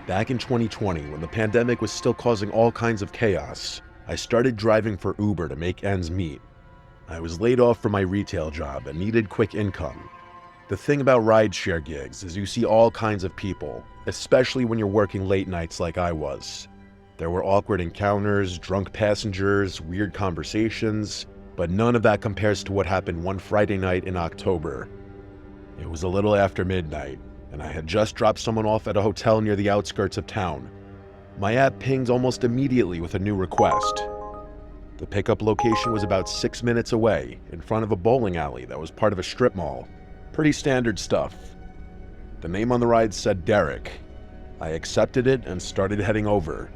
Back in 2020, when the pandemic was still causing all kinds of chaos, I started driving for Uber to make ends meet. I was laid off from my retail job and needed quick income. The thing about rideshare gigs is you see all kinds of people, especially when you're working late nights like I was. There were awkward encounters, drunk passengers, weird conversations, but none of that compares to what happened one Friday night in October. It was a little after midnight, and I had just dropped someone off at a hotel near the outskirts of town. My app pinged almost immediately with a new request. The pickup location was about 6 minutes away, in front of a bowling alley that was part of a strip mall. Pretty standard stuff. The name on the ride said Derek. I accepted it and started heading over.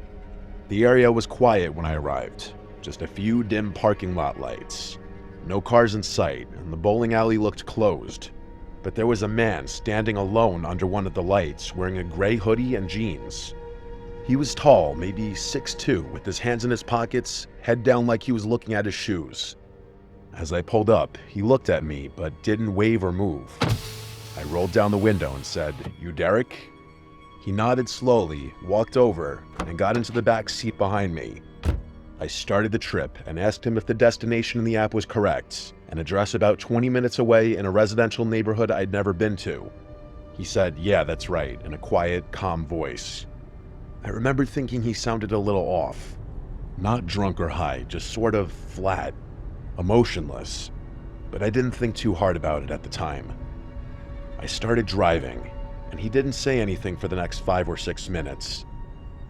The area was quiet when I arrived, just a few dim parking lot lights. No cars in sight, and the bowling alley looked closed. But there was a man standing alone under one of the lights, wearing a gray hoodie and jeans. He was tall, maybe 6'2", with his hands in his pockets, head down like he was looking at his shoes. As I pulled up, he looked at me, but didn't wave or move. I rolled down the window and said, "You Derek?" He nodded slowly, walked over, and got into the back seat behind me. I started the trip and asked him if the destination in the app was correct, an address about 20 minutes away in a residential neighborhood I'd never been to. He said, "Yeah, that's right," in a quiet, calm voice. I remember thinking he sounded a little off. Not drunk or high, just sort of flat, emotionless. But I didn't think too hard about it at the time. I started driving, and he didn't say anything for the next 5 or 6 minutes.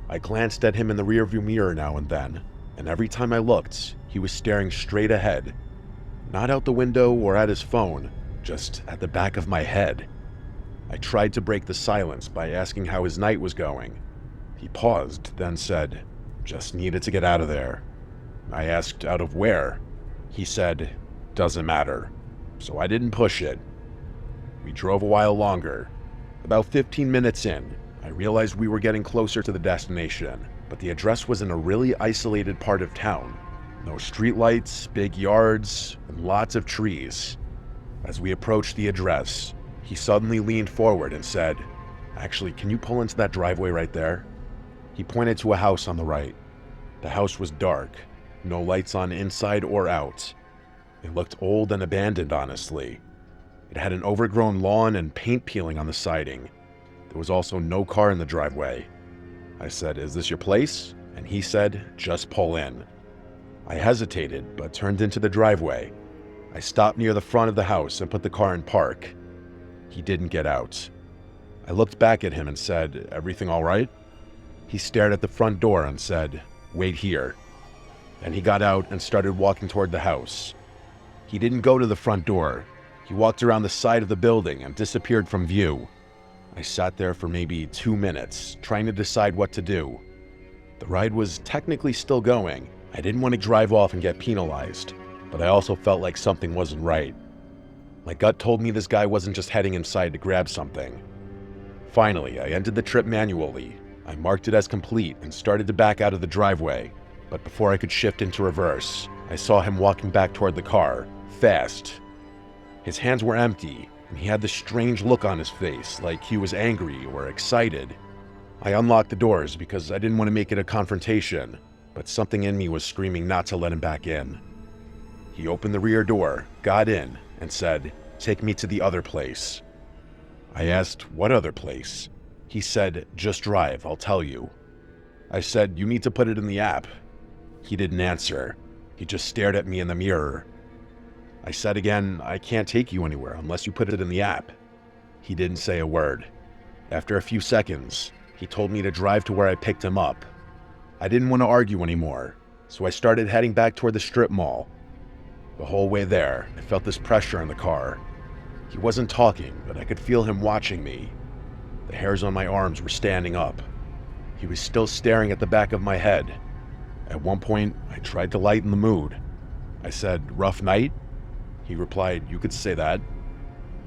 I glanced at him in the rearview mirror now and then, and every time I looked, he was staring straight ahead. Not out the window or at his phone, just at the back of my head. I tried to break the silence by asking how his night was going. He paused, then said, "Just needed to get out of there." I asked, "Out of where?" He said, "Doesn't matter." So I didn't push it. We drove a while longer. About 15 minutes in, I realized we were getting closer to the destination, but the address was in a really isolated part of town. No streetlights, big yards, and lots of trees. As we approached the address, he suddenly leaned forward and said, "Actually, can you pull into that driveway right there?" He pointed to a house on the right. The house was dark, no lights on inside or out. It looked old and abandoned, honestly. It had an overgrown lawn and paint peeling on the siding. There was also no car in the driveway. I said, "Is this your place?" And he said, "Just pull in." I hesitated, but turned into the driveway. I stopped near the front of the house and put the car in park. He didn't get out. I looked back at him and said, "Everything all right?" He stared at the front door and said, "Wait here." Then he got out and started walking toward the house. He didn't go to the front door. He walked around the side of the building and disappeared from view. I sat there for maybe 2 minutes, trying to decide what to do. The ride was technically still going. I didn't want to drive off and get penalized, but I also felt like something wasn't right. My gut told me this guy wasn't just heading inside to grab something. Finally, I ended the trip manually. I marked it as complete and started to back out of the driveway, but before I could shift into reverse, I saw him walking back toward the car, fast. His hands were empty, and he had this strange look on his face, like he was angry or excited. I unlocked the doors because I didn't want to make it a confrontation, but something in me was screaming not to let him back in. He opened the rear door, got in, and said, "Take me to the other place." I asked, "What other place?" He said, "Just drive, I'll tell you." I said, "You need to put it in the app." He didn't answer. He just stared at me in the mirror. I said again, "I can't take you anywhere unless you put it in the app." He didn't say a word. After a few seconds, he told me to drive to where I picked him up. I didn't want to argue anymore, so I started heading back toward the strip mall. The whole way there, I felt this pressure in the car. He wasn't talking, but I could feel him watching me. The hairs on my arms were standing up. He was still staring at the back of my head. At one point, I tried to lighten the mood. I said, "Rough night?" He replied, "You could say that."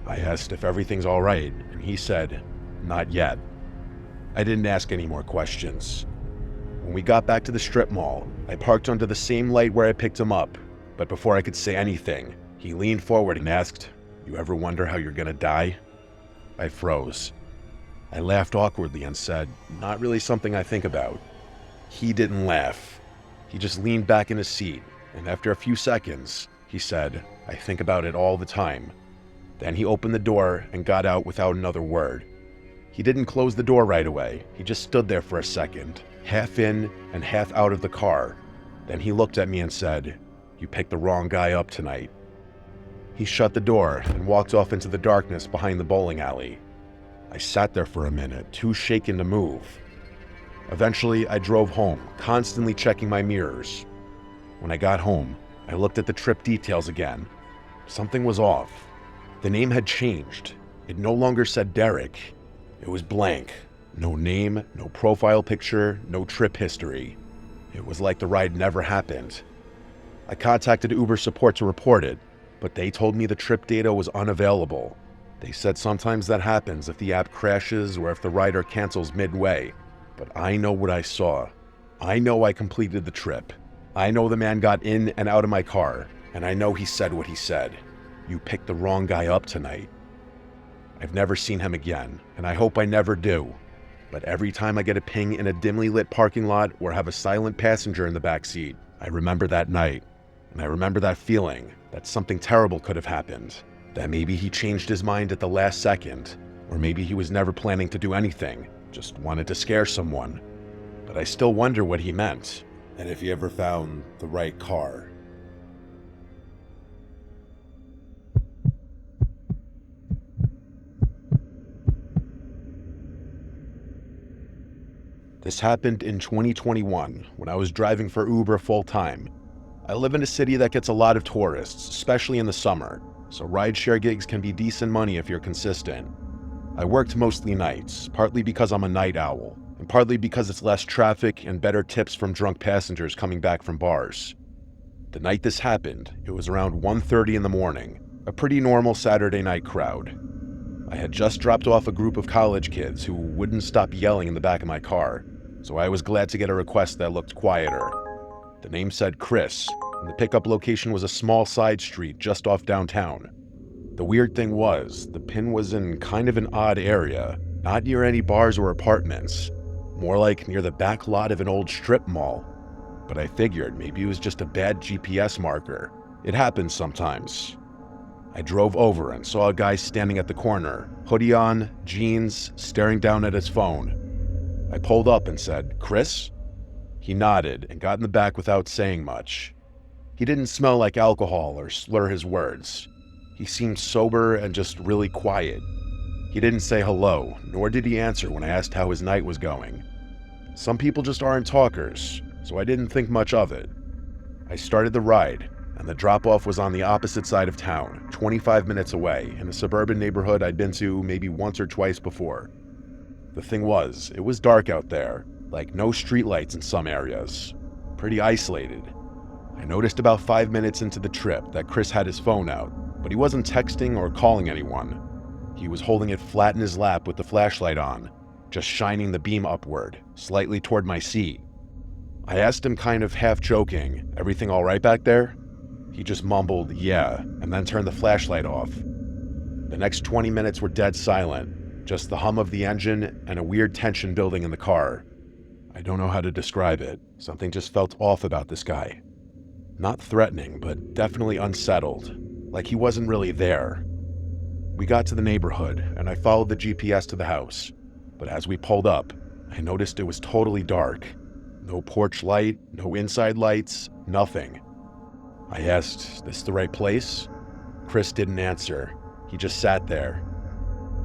I asked if everything's all right, and he said, "Not yet." I didn't ask any more questions. When we got back to the strip mall, I parked under the same light where I picked him up, but before I could say anything, he leaned forward and asked, "You ever wonder how you're gonna die?" I froze. I laughed awkwardly and said, "Not really something I think about." He didn't laugh. He just leaned back in his seat, and after a few seconds, he said, "I think about it all the time." Then he opened the door and got out without another word. He didn't close the door right away. He just stood there for a second, half in and half out of the car. Then he looked at me and said, "You picked the wrong guy up tonight." He shut the door and walked off into the darkness behind the bowling alley. I sat there for a minute, too shaken to move. Eventually, I drove home, constantly checking my mirrors. When I got home, I looked at the trip details again. Something was off. The name had changed. It no longer said Derek. It was blank. No name, no profile picture, no trip history. It was like the ride never happened. I contacted Uber support to report it, but they told me the trip data was unavailable. They said sometimes that happens if the app crashes or if the rider cancels midway. But I know what I saw. I know I completed the trip. I know the man got in and out of my car, and I know he said what he said. "You picked the wrong guy up tonight." I've never seen him again, and I hope I never do. But every time I get a ping in a dimly lit parking lot or have a silent passenger in the back seat, I remember that night. And I remember that feeling that something terrible could have happened. That maybe he changed his mind at the last second, or maybe he was never planning to do anything, just wanted to scare someone. But I still wonder what he meant, and if he ever found the right car. This happened in 2021 when I was driving for Uber full-time. I live in a city that gets a lot of tourists, especially in the summer, so rideshare gigs can be decent money if you're consistent. I worked mostly nights, partly because I'm a night owl, and partly because it's less traffic and better tips from drunk passengers coming back from bars. The night this happened, it was around 1:30 in the morning, a pretty normal Saturday night crowd. I had just dropped off a group of college kids who wouldn't stop yelling in the back of my car, so I was glad to get a request that looked quieter. The name said Chris, and the pickup location was a small side street just off downtown. The weird thing was, the pin was in kind of an odd area, not near any bars or apartments, more like near the back lot of an old strip mall. But I figured maybe it was just a bad GPS marker. It happens sometimes. I drove over and saw a guy standing at the corner, hoodie on, jeans, staring down at his phone. I pulled up and said, "Chris?" He nodded and got in the back without saying much. He didn't smell like alcohol or slur his words. He seemed sober and just really quiet. He didn't say hello, nor did he answer when I asked how his night was going. Some people just aren't talkers, so I didn't think much of it. I started the ride, and the drop-off was on the opposite side of town, 25 minutes away, in a suburban neighborhood I'd been to maybe once or twice before. The thing was, it was dark out there, like no streetlights in some areas. Pretty isolated. I noticed about 5 minutes into the trip that Chris had his phone out, but he wasn't texting or calling anyone. He was holding it flat in his lap with the flashlight on, just shining the beam upward, slightly toward my seat. I asked him kind of half joking, "Everything all right back there?" He just mumbled, "Yeah," and then turned the flashlight off. The next 20 minutes were dead silent, just the hum of the engine and a weird tension building in the car. I don't know how to describe it. Something just felt off about this guy. Not threatening, but definitely unsettled, like he wasn't really there. We got to the neighborhood, and I followed the GPS to the house. But as we pulled up, I noticed it was totally dark. No porch light, no inside lights, nothing. I asked, "This the right place?" Chris didn't answer. He just sat there.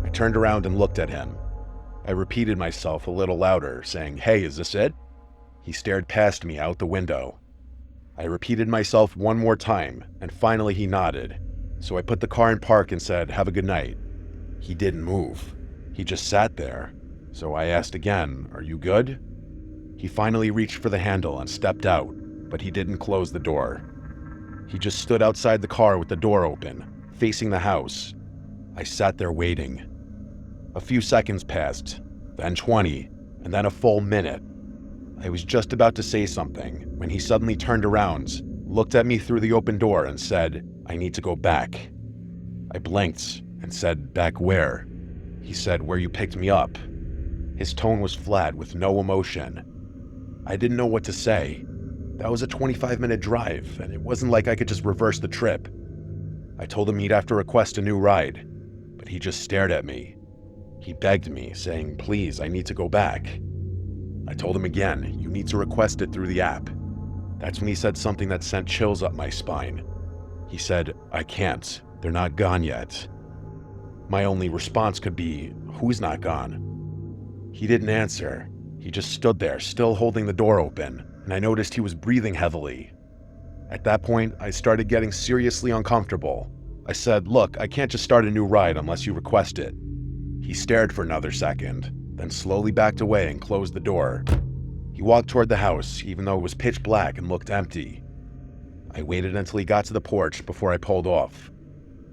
I turned around and looked at him. I repeated myself a little louder, saying, "Hey, is this it?" He stared past me out the window. I repeated myself one more time, and finally he nodded. So I put the car in park and said, "Have a good night." He didn't move. He just sat there. So I asked again, "Are you good?" He finally reached for the handle and stepped out, but he didn't close the door. He just stood outside the car with the door open, facing the house. I sat there waiting. A few seconds passed, then 20, and then a full minute. I was just about to say something when he suddenly turned around, looked at me through the open door and said, "I need to go back." I blinked and said, "Back where?" He said, "Where you picked me up." His tone was flat with no emotion. I didn't know what to say. That was a 25-minute drive, and it wasn't like I could just reverse the trip. I told him he'd have to request a new ride, but he just stared at me. He begged me, saying, "Please, I need to go back." I told him again, "You need to request it through the app." That's when he said something that sent chills up my spine. He said, "I can't. They're not gone yet." My only response could be, "Who's not gone?" He didn't answer. He just stood there, still holding the door open, and I noticed he was breathing heavily. At that point, I started getting seriously uncomfortable. I said, "Look, I can't just start a new ride unless you request it." He stared for another second, then slowly backed away and closed the door. He walked toward the house, even though it was pitch black and looked empty. I waited until he got to the porch before I pulled off.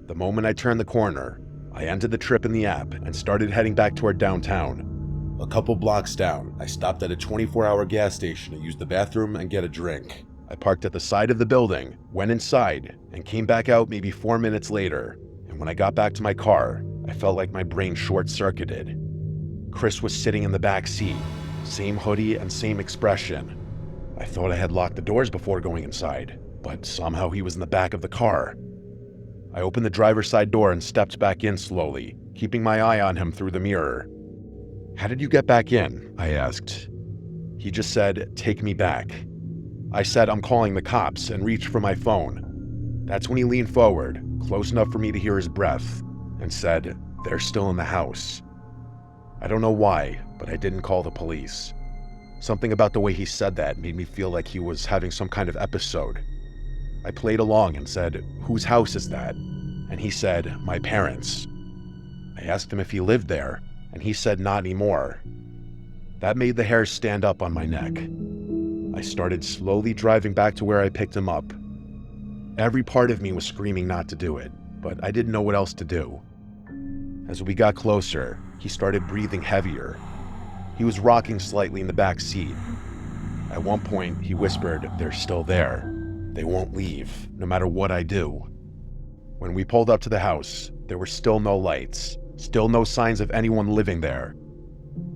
The moment I turned the corner, I ended the trip in the app and started heading back toward downtown. A couple blocks down, I stopped at a 24-hour gas station to use the bathroom and get a drink. I parked at the side of the building, went inside, and came back out maybe 4 minutes later. And when I got back to my car, I felt like my brain short-circuited. Chris was sitting in the back seat, same hoodie and same expression. I thought I had locked the doors before going inside, but somehow he was in the back of the car. I opened the driver's side door and stepped back in slowly, keeping my eye on him through the mirror. "How did you get back in?" I asked. He just said, "Take me back." I said, "I'm calling the cops," and reached for my phone. That's when he leaned forward, close enough for me to hear his breath, and said, "They're still in the house." I don't know why, but I didn't call the police. Something about the way he said that made me feel like he was having some kind of episode. I played along and said, "Whose house is that?" And he said, "My parents'." I asked him if he lived there, and he said not anymore. That made the hairs stand up on my neck. I started slowly driving back to where I picked him up. Every part of me was screaming not to do it, but I didn't know what else to do. As we got closer, he started breathing heavier. He was rocking slightly in the back seat. At one point, he whispered, "They're still there. They won't leave, no matter what I do." When we pulled up to the house, there were still no lights, still no signs of anyone living there.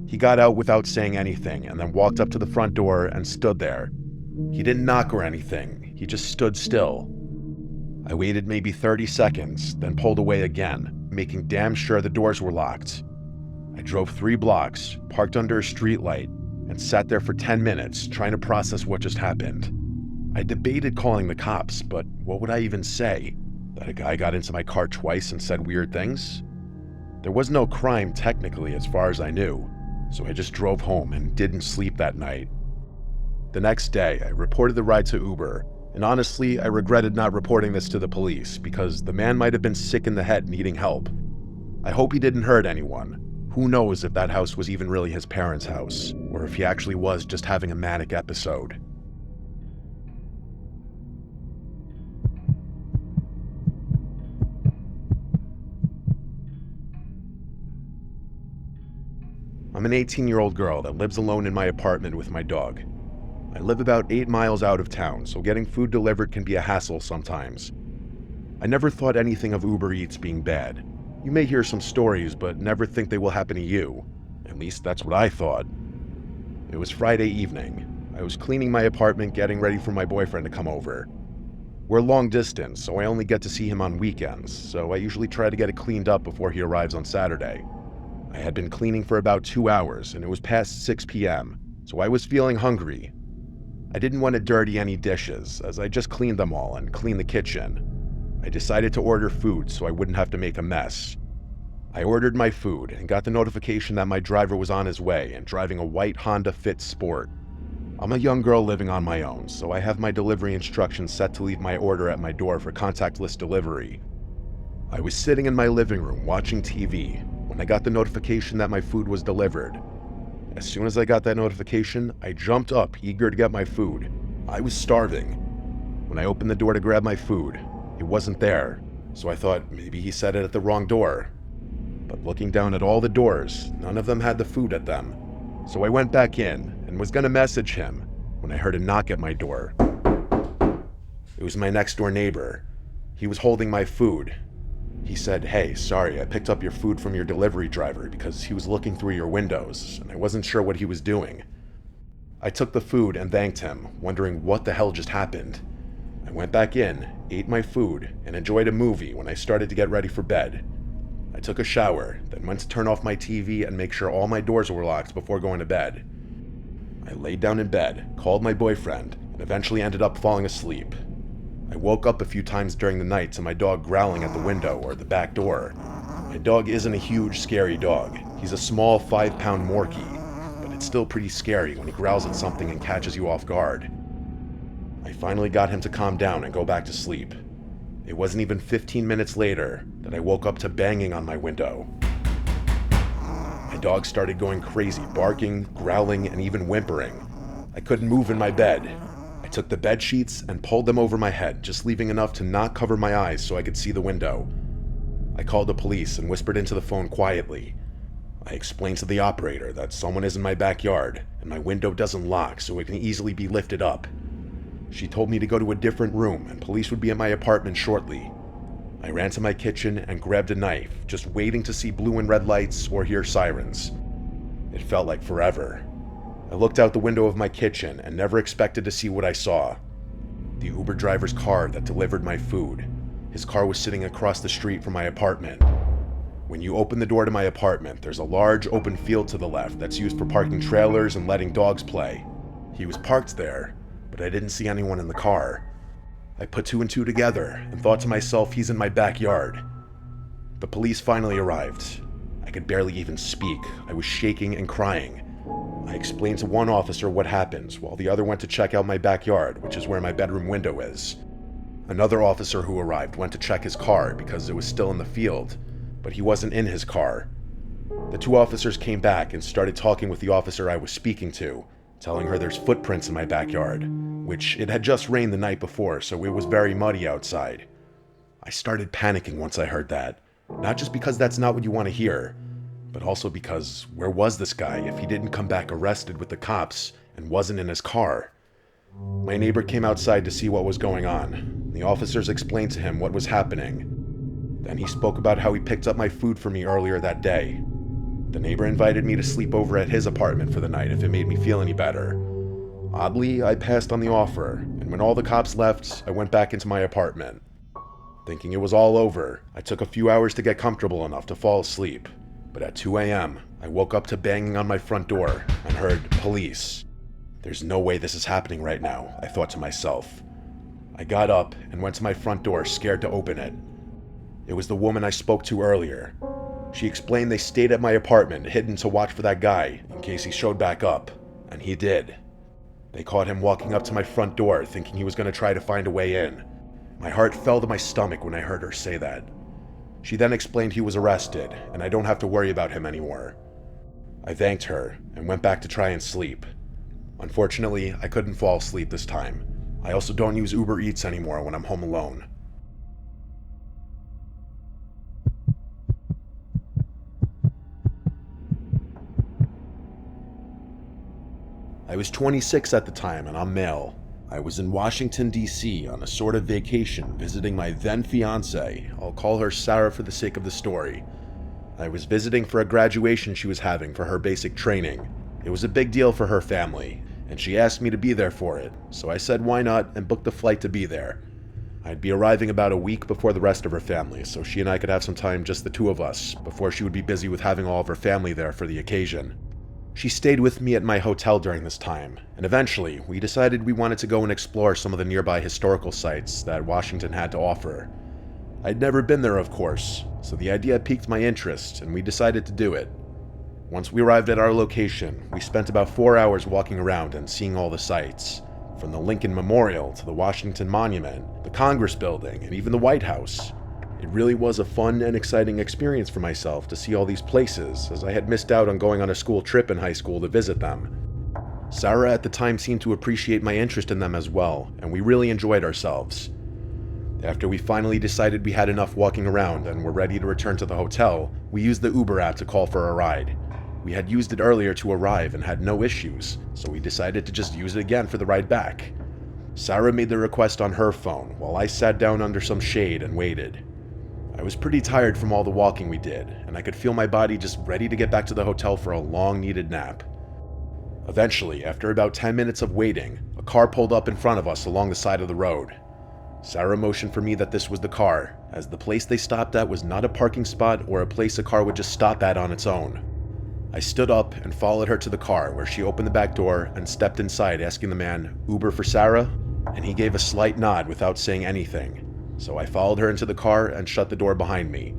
He got out without saying anything and then walked up to the front door and stood there. He didn't knock or anything, he just stood still. I waited maybe 30 seconds, then pulled away again, making damn sure the doors were locked. I drove 3 blocks, parked under a streetlight, and sat there for 10 minutes trying to process what just happened. I debated calling the cops, but what would I even say? That a guy got into my car twice and said weird things? There was no crime technically as far as I knew, so I just drove home and didn't sleep that night. The next day, I reported the ride to Uber, and honestly, I regretted not reporting this to the police because the man might have been sick in the head needing help. I hope he didn't hurt anyone. Who knows if that house was even really his parents' house, or if he actually was just having a manic episode. I'm an 18-year-old girl that lives alone in my apartment with my dog. I live about 8 miles out of town, so getting food delivered can be a hassle sometimes. I never thought anything of Uber Eats being bad. You may hear some stories, but never think they will happen to you. At least that's what I thought. It was Friday evening. I was cleaning my apartment, getting ready for my boyfriend to come over. We're long distance, so I only get to see him on weekends, so I usually try to get it cleaned up before he arrives on Saturday. I had been cleaning for about 2 hours, and it was past 6 p.m., so I was feeling hungry. I didn't want to dirty any dishes, as I just cleaned them all and cleaned the kitchen. I decided to order food so I wouldn't have to make a mess. I ordered my food and got the notification that my driver was on his way and driving a white Honda Fit Sport. I'm a young girl living on my own, so I have my delivery instructions set to leave my order at my door for contactless delivery. I was sitting in my living room watching TV when I got the notification that my food was delivered. As soon as I got that notification, I jumped up, eager to get my food. I was starving. When I opened the door to grab my food, it wasn't there, so I thought maybe he set it at the wrong door. But looking down at all the doors, none of them had the food at them. So I went back in and was gonna message him when I heard a knock at my door. It was my next door neighbor. He was holding my food. He said, "Hey, sorry, I picked up your food from your delivery driver because he was looking through your windows, and I wasn't sure what he was doing." I took the food and thanked him, wondering what the hell just happened. I went back in, ate my food, and enjoyed a movie when I started to get ready for bed. I took a shower, then went to turn off my TV and make sure all my doors were locked before going to bed. I laid down in bed, called my boyfriend, and eventually ended up falling asleep. I woke up a few times during the night to my dog growling at the window or the back door. My dog isn't a huge, scary dog. He's a small 5-pound Morkie, but it's still pretty scary when he growls at something and catches you off guard. I finally got him to calm down and go back to sleep. It wasn't even 15 minutes later that I woke up to banging on my window. My dog started going crazy, barking, growling, and even whimpering. I couldn't move in my bed. I took the bed sheets and pulled them over my head, just leaving enough to not cover my eyes so I could see the window. I called the police and whispered into the phone quietly. I explained to the operator that someone is in my backyard and my window doesn't lock so it can easily be lifted up. She told me to go to a different room and police would be at my apartment shortly. I ran to my kitchen and grabbed a knife, just waiting to see blue and red lights or hear sirens. It felt like forever. I looked out the window of my kitchen and never expected to see what I saw. The Uber driver's car that delivered my food. His car was sitting across the street from my apartment. When you open the door to my apartment, there's a large open field to the left that's used for parking trailers and letting dogs play. He was parked there, but I didn't see anyone in the car. I put two and two together and thought to myself, he's in my backyard. The police finally arrived. I could barely even speak. I was shaking and crying. I explained to one officer what happened, while the other went to check out my backyard, which is where my bedroom window is. Another officer who arrived went to check his car because it was still in the field, but he wasn't in his car. The two officers came back and started talking with the officer I was speaking to, telling her there's footprints in my backyard, which it had just rained the night before, so it was very muddy outside. I started panicking once I heard that, not just because that's not what you want to hear, but also because where was this guy if he didn't come back arrested with the cops and wasn't in his car? My neighbor came outside to see what was going on. The officers explained to him what was happening. Then he spoke about how he picked up my food for me earlier that day. The neighbor invited me to sleep over at his apartment for the night if it made me feel any better. Oddly, I passed on the offer, and when all the cops left, I went back into my apartment. Thinking it was all over, I took a few hours to get comfortable enough to fall asleep. But at 2 a.m., I woke up to banging on my front door and heard police. There's no way this is happening right now, I thought to myself. I got up and went to my front door, scared to open it. It was the woman I spoke to earlier. She explained they stayed at my apartment, hidden to watch for that guy in case he showed back up, and he did. They caught him walking up to my front door, thinking he was going to try to find a way in. My heart fell to my stomach when I heard her say that. She then explained he was arrested, and I don't have to worry about him anymore. I thanked her and went back to try and sleep. Unfortunately, I couldn't fall asleep this time. I also don't use Uber Eats anymore when I'm home alone. I was 26 at the time and I'm male. I was in Washington, D.C. on a sort of vacation visiting my then fiancée. I'll call her Sarah for the sake of the story. I was visiting for a graduation she was having for her basic training. It was a big deal for her family, and she asked me to be there for it, so I said why not and booked the flight to be there. I'd be arriving about a week before the rest of her family, so she and I could have some time, just the two of us, before she would be busy with having all of her family there for the occasion. She stayed with me at my hotel during this time, and eventually we decided we wanted to go and explore some of the nearby historical sites that Washington had to offer. I'd never been there, of course, so the idea piqued my interest and we decided to do it. Once we arrived at our location, we spent about 4 hours walking around and seeing all the sights, from the Lincoln Memorial to the Washington Monument, the Congress Building, and even the White House. It really was a fun and exciting experience for myself to see all these places, as I had missed out on going on a school trip in high school to visit them. Sarah at the time seemed to appreciate my interest in them as well, and we really enjoyed ourselves. After we finally decided we had enough walking around and were ready to return to the hotel, we used the Uber app to call for a ride. We had used it earlier to arrive and had no issues, so we decided to just use it again for the ride back. Sarah made the request on her phone, while I sat down under some shade and waited. I was pretty tired from all the walking we did, and I could feel my body just ready to get back to the hotel for a long-needed nap. Eventually, after about 10 minutes of waiting, a car pulled up in front of us along the side of the road. Sarah motioned for me that this was the car, as the place they stopped at was not a parking spot or a place a car would just stop at on its own. I stood up and followed her to the car, where she opened the back door and stepped inside, asking the man, "Uber for Sarah?" And he gave a slight nod without saying anything. So I followed her into the car and shut the door behind me.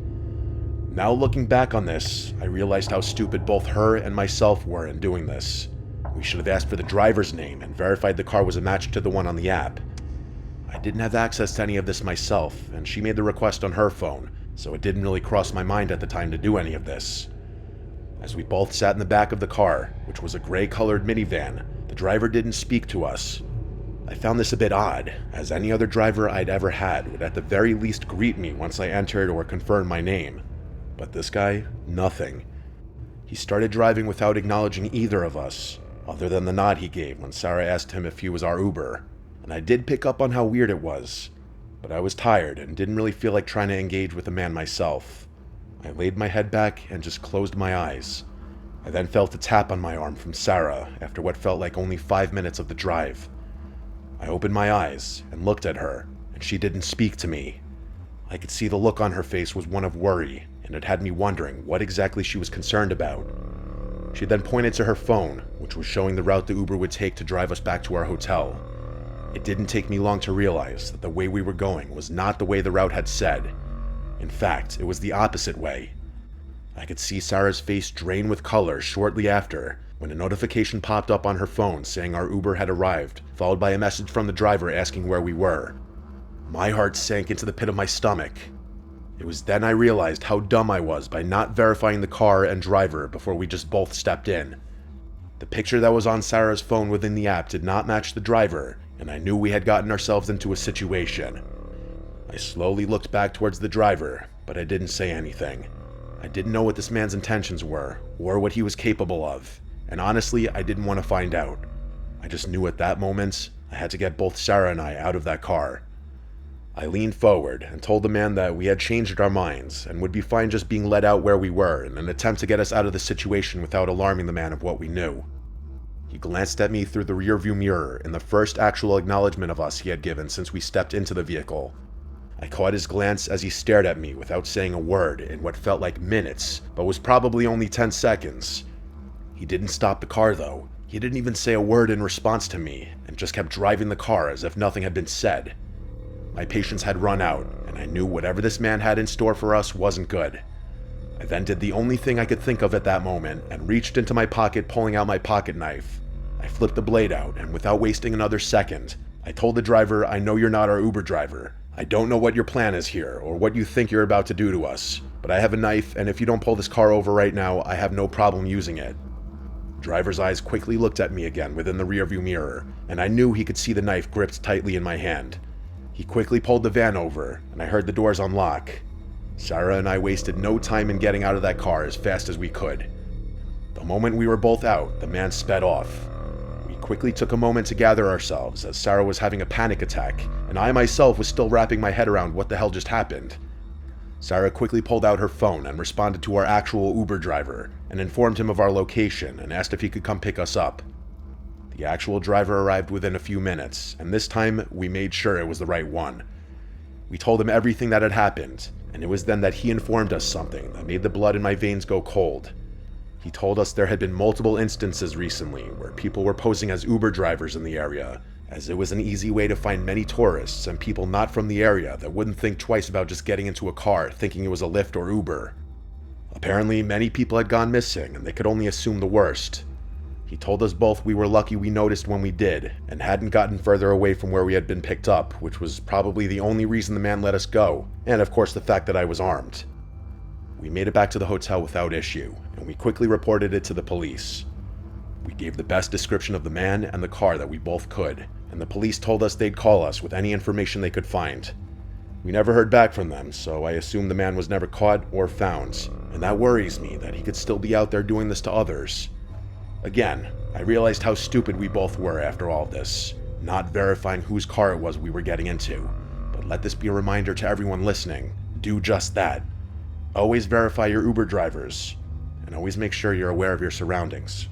Now looking back on this, I realized how stupid both her and myself were in doing this. We should have asked for the driver's name and verified the car was a match to the one on the app. I didn't have access to any of this myself, and she made the request on her phone, so it didn't really cross my mind at the time to do any of this. As we both sat in the back of the car, which was a gray-colored minivan, the driver didn't speak to us. I found this a bit odd, as any other driver I'd ever had would at the very least greet me once I entered or confirmed my name. But this guy, nothing. He started driving without acknowledging either of us, other than the nod he gave when Sarah asked him if he was our Uber. And I did pick up on how weird it was, but I was tired and didn't really feel like trying to engage with the man myself. I laid my head back and just closed my eyes. I then felt a tap on my arm from Sarah after what felt like only 5 minutes of the drive. I opened my eyes and looked at her, and she didn't speak to me. I could see the look on her face was one of worry, and it had me wondering what exactly she was concerned about. She then pointed to her phone, which was showing the route the Uber would take to drive us back to our hotel. It didn't take me long to realize that the way we were going was not the way the route had said. In fact, it was the opposite way. I could see Sarah's face drain with color shortly after, when a notification popped up on her phone saying our Uber had arrived, followed by a message from the driver asking where we were. My heart sank into the pit of my stomach. It was then I realized how dumb I was by not verifying the car and driver before we just both stepped in. The picture that was on Sarah's phone within the app did not match the driver, and I knew we had gotten ourselves into a situation. I slowly looked back towards the driver, but I didn't say anything. I didn't know what this man's intentions were, or what he was capable of, and honestly, I didn't want to find out. I just knew at that moment, I had to get both Sarah and I out of that car. I leaned forward and told the man that we had changed our minds and would be fine just being let out where we were in an attempt to get us out of the situation without alarming the man of what we knew. He glanced at me through the rearview mirror in the first actual acknowledgement of us he had given since we stepped into the vehicle. I caught his glance as he stared at me without saying a word in what felt like minutes, but was probably only 10 seconds. He didn't stop the car though. He didn't even say a word in response to me, and just kept driving the car as if nothing had been said. My patience had run out, and I knew whatever this man had in store for us wasn't good. I then did the only thing I could think of at that moment, and reached into my pocket, pulling out my pocket knife. I flipped the blade out, and without wasting another second, I told the driver, "I know you're not our Uber driver. I don't know what your plan is here, or what you think you're about to do to us, but I have a knife, and if you don't pull this car over right now, I have no problem using it." The driver's eyes quickly looked at me again within the rearview mirror, and I knew he could see the knife gripped tightly in my hand. He quickly pulled the van over, and I heard the doors unlock. Sarah and I wasted no time in getting out of that car as fast as we could. The moment we were both out, the man sped off. We quickly took a moment to gather ourselves, as Sarah was having a panic attack, and I myself was still wrapping my head around what the hell just happened. Sarah quickly pulled out her phone and responded to our actual Uber driver, and informed him of our location and asked if he could come pick us up. The actual driver arrived within a few minutes, and this time we made sure it was the right one. We told him everything that had happened, and it was then that he informed us something that made the blood in my veins go cold. He told us there had been multiple instances recently where people were posing as Uber drivers in the area, as it was an easy way to find many tourists and people not from the area that wouldn't think twice about just getting into a car thinking it was a Lyft or Uber. Apparently, many people had gone missing, and they could only assume the worst. He told us both we were lucky we noticed when we did, and hadn't gotten further away from where we had been picked up, which was probably the only reason the man let us go, and of course the fact that I was armed. We made it back to the hotel without issue, and we quickly reported it to the police. We gave the best description of the man and the car that we both could, and the police told us they'd call us with any information they could find. We never heard back from them, so I assume the man was never caught or found, and that worries me that he could still be out there doing this to others. Again, I realized how stupid we both were after all this, not verifying whose car it was we were getting into, but let this be a reminder to everyone listening. do just that. Always verify your Uber drivers, and always make sure you're aware of your surroundings.